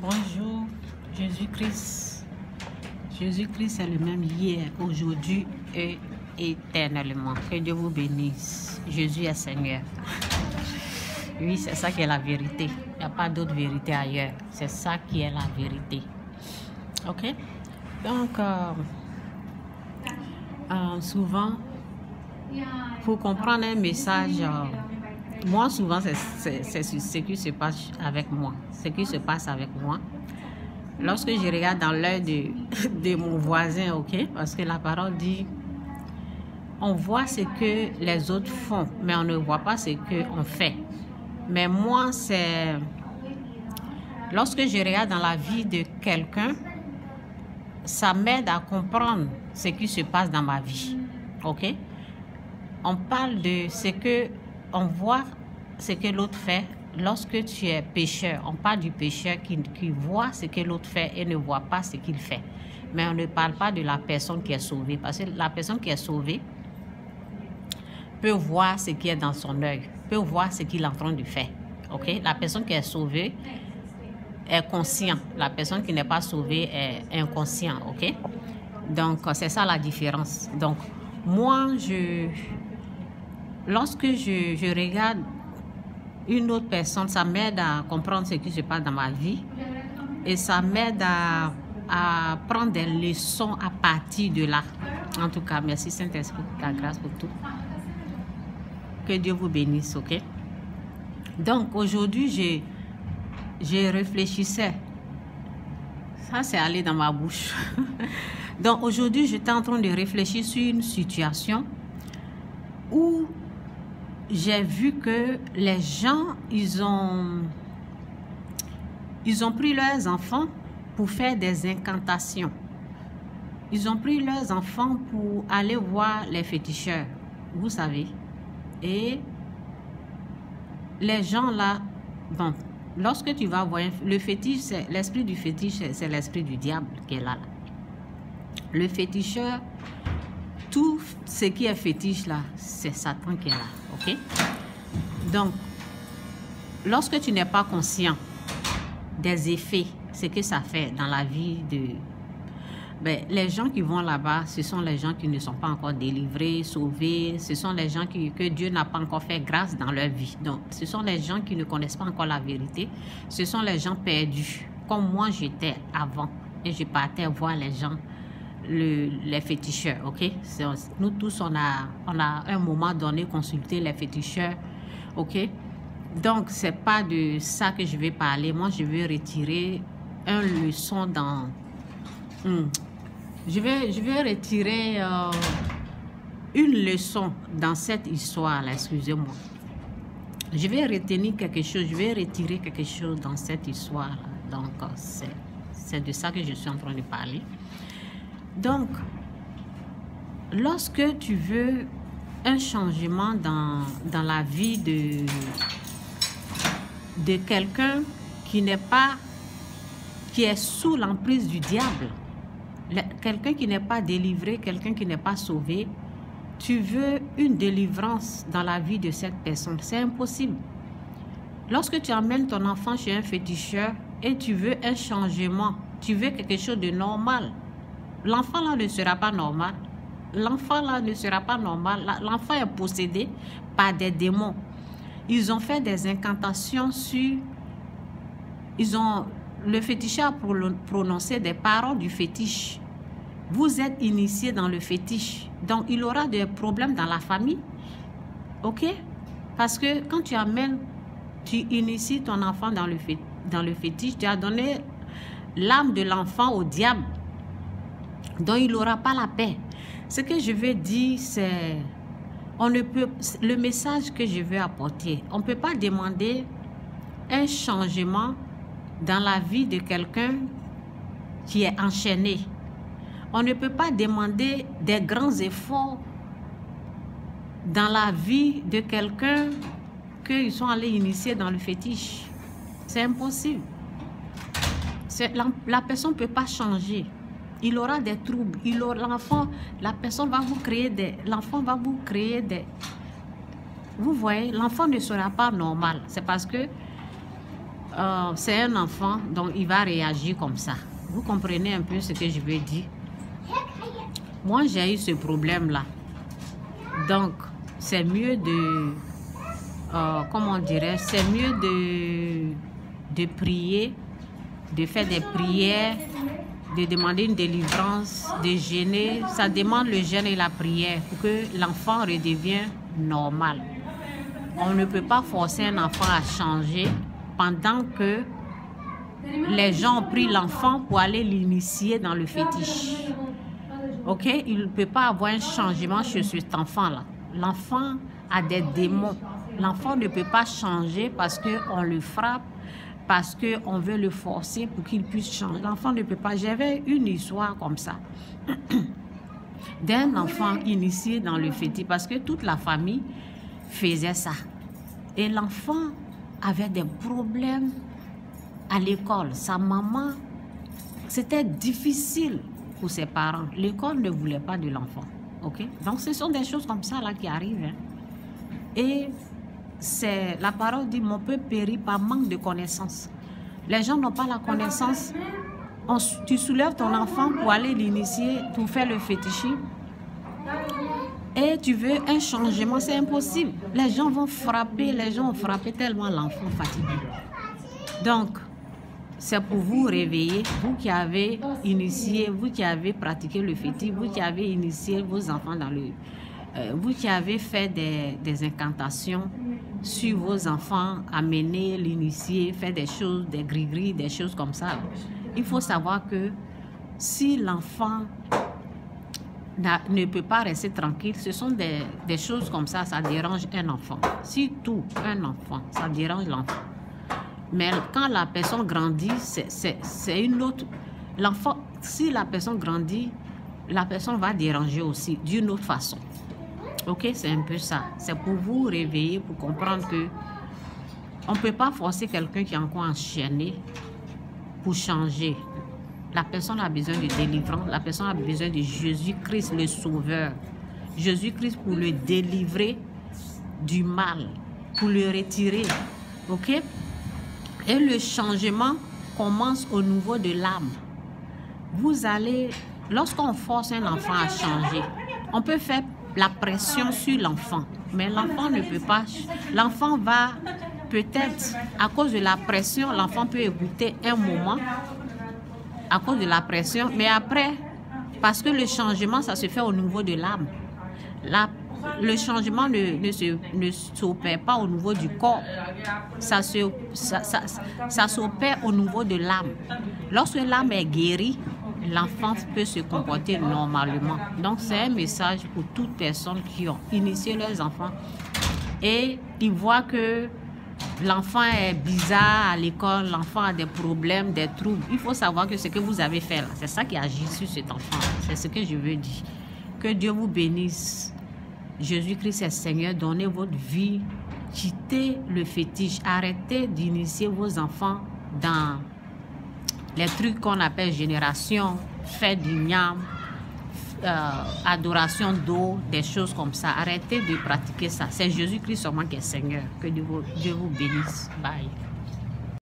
Bonjour, Jésus-Christ. Jésus-Christ est le même hier, aujourd'hui et éternellement. Que Dieu vous bénisse. Jésus est Seigneur. Oui, c'est ça qui est la vérité. Il n'y a pas d'autre vérité ailleurs. C'est ça qui est la vérité. Ok? Donc, souvent, pour comprendre un message, moi, souvent, c'est ce qui se passe avec moi. Ce qui se passe avec moi. Lorsque je regarde dans l'œil de mon voisin, ok? Parce que la parole dit, on voit ce que les autres font, mais on ne voit pas ce qu'on fait. Mais moi, c'est... Lorsque je regarde dans la vie de quelqu'un, ça m'aide à comprendre ce qui se passe dans ma vie, ok? On parle de ce que... On voit ce que l'autre fait lorsque tu es pécheur. On parle du pécheur qui voit ce que l'autre fait et ne voit pas ce qu'il fait. Mais on ne parle pas de la personne qui est sauvée. Parce que la personne qui est sauvée peut voir ce qui est dans son œil, peut voir ce qu'il est en train de faire. Okay? La personne qui est sauvée est consciente. La personne qui n'est pas sauvée est inconsciente. Okay? Donc, c'est ça la différence. Donc, moi, lorsque je regarde une autre personne, ça m'aide à comprendre ce qui se passe dans ma vie et ça m'aide à prendre des leçons à partir de là. En tout cas, merci Saint-Esprit, ta grâce pour tout. Que Dieu vous bénisse, ok? Donc, aujourd'hui, je réfléchissais. Ça, c'est allé dans ma bouche. Donc, aujourd'hui, j'étais en train de réfléchir sur une situation où j'ai vu que les gens, ils ont pris leurs enfants pour faire des incantations. Ils ont pris leurs enfants pour aller voir les féticheurs, vous savez. Et les gens là, bon, lorsque tu vas voir le fétiche, l'esprit du fétiche, c'est l'esprit du diable qui est là. Le féticheur, tout ce qui est fétiche là, c'est Satan qui est là, ok? Donc, lorsque tu n'es pas conscient des effets, ce que ça fait dans la vie de... Ben, les gens qui vont là-bas, ce sont les gens qui ne sont pas encore délivrés, sauvés, ce sont les gens que Dieu n'a pas encore fait grâce dans leur vie. Donc, ce sont les gens qui ne connaissent pas encore la vérité, ce sont les gens perdus, comme moi j'étais avant, et je partais voir les gens, les féticheurs, ok? Nous tous, on a un moment donné consulté les féticheurs, ok? Donc, c'est pas de ça que je vais parler. Moi, je vais retirer une leçon dans... Je vais retirer une leçon dans cette histoire-là, excusez-moi. Je vais retenir quelque chose, je vais retirer quelque chose dans cette histoire-là. Donc, c'est de ça que je suis en train de parler. Donc, lorsque tu veux un changement dans la vie de quelqu'un qui est sous l'emprise du diable, quelqu'un qui n'est pas délivré, quelqu'un qui n'est pas sauvé, tu veux une délivrance dans la vie de cette personne, c'est impossible. Lorsque tu amènes ton enfant chez un féticheur et tu veux un changement, tu veux quelque chose de normal, l'enfant là ne sera pas normal. L'enfant là ne sera pas normal. L'enfant est possédé par des démons. Ils ont fait des incantations sur... Le féticheur a prononcé des paroles du fétiche. Vous êtes initié dans le fétiche. Donc, il aura des problèmes dans la famille. OK? Parce que quand tu inities ton enfant dans le fétiche, tu as donné l'âme de l'enfant au diable. Donc, il n'aura pas la paix. Ce que je veux dire, c'est... Le message que je veux apporter, on ne peut pas demander un changement dans la vie de quelqu'un qui est enchaîné. On ne peut pas demander des grands efforts dans la vie de quelqu'un qu'ils sont allés initier dans le fétiche. C'est impossible. La personne ne peut pas changer. Il aura des troubles. La personne va vous créer l'enfant va vous créer des... Vous voyez, l'enfant ne sera pas normal. C'est parce que c'est un enfant, donc il va réagir comme ça. Vous comprenez un peu ce que je veux dire? Moi, j'ai eu ce problème-là. Donc, c'est mieux de... comment on dirait? C'est mieux de prier, de faire des prières, de demander une délivrance, de jeûner. Ça demande le jeûne et la prière pour que l'enfant redevienne normal. On ne peut pas forcer un enfant à changer pendant que les gens ont pris l'enfant pour aller l'initier dans le fétiche. Ok? Il ne peut pas avoir un changement chez cet enfant-là. L'enfant a des démons. L'enfant ne peut pas changer parce qu'on le frappe, parce qu'on veut le forcer pour qu'il puisse changer. L'enfant ne peut pas. J'avais une histoire comme ça d'un enfant initié dans le fétiche parce que toute la famille faisait ça. Et l'enfant avait des problèmes à l'école. Sa maman, c'était difficile pour ses parents. L'école ne voulait pas de l'enfant. Okay? Donc, ce sont des choses comme ça là, qui arrivent. Hein. Et c'est la parole dit, mon peuple périt par manque de connaissances. Les gens n'ont pas la connaissance. Tu soulèves ton enfant pour aller l'initier, pour faire le fétichisme. Et tu veux un changement, c'est impossible. Les gens vont frapper, tellement l'enfant fatigué. Donc, c'est pour vous réveiller, vous qui avez initié, vous qui avez pratiqué le fétiche, vous qui avez initié vos enfants dans le... vous qui avez fait des incantations sur vos enfants, amener, l'initier, faire des choses, des gris-gris, des choses comme ça. Il faut savoir que si l'enfant ne peut pas rester tranquille, ce sont des choses comme ça, ça dérange un enfant. Surtout un enfant, ça dérange l'enfant. Mais quand la personne grandit, c'est une autre... L'enfant, si la personne grandit, la personne va déranger aussi d'une autre façon. Ok, c'est un peu ça. C'est pour vous réveiller, pour comprendre que on ne peut pas forcer quelqu'un qui est encore enchaîné pour changer. La personne a besoin de délivrance, la personne a besoin de Jésus-Christ, le Sauveur. Jésus-Christ pour le délivrer du mal, pour le retirer. Ok? Et le changement commence au niveau de l'âme. Vous allez, lorsqu'on force un enfant à changer, on peut faire la pression sur l'enfant, mais l'enfant ne peut pas. L'enfant va peut-être, à cause de la pression, l'enfant peut écouter un moment, à cause de la pression, mais après, parce que le changement, ça se fait au niveau de l'âme. Le changement ne s'opère pas au niveau du corps, ça s'opère au niveau de l'âme. Lorsque l'âme est guérie, l'enfant peut se comporter normalement. Donc, c'est un message pour toutes personnes qui ont initié leurs enfants et ils voient que l'enfant est bizarre à l'école, l'enfant a des problèmes, des troubles. Il faut savoir que ce que vous avez fait là, c'est ça qui agit sur cet enfant. C'est ce que je veux dire. Que Dieu vous bénisse. Jésus-Christ est Seigneur, donnez votre vie, quittez le fétiche, arrêtez d'initier vos enfants dans les trucs qu'on appelle génération, fête du niam, adoration d'eau, des choses comme ça. Arrêtez de pratiquer ça. C'est Jésus-Christ seulement qui est Seigneur. Que Dieu vous bénisse. Bye.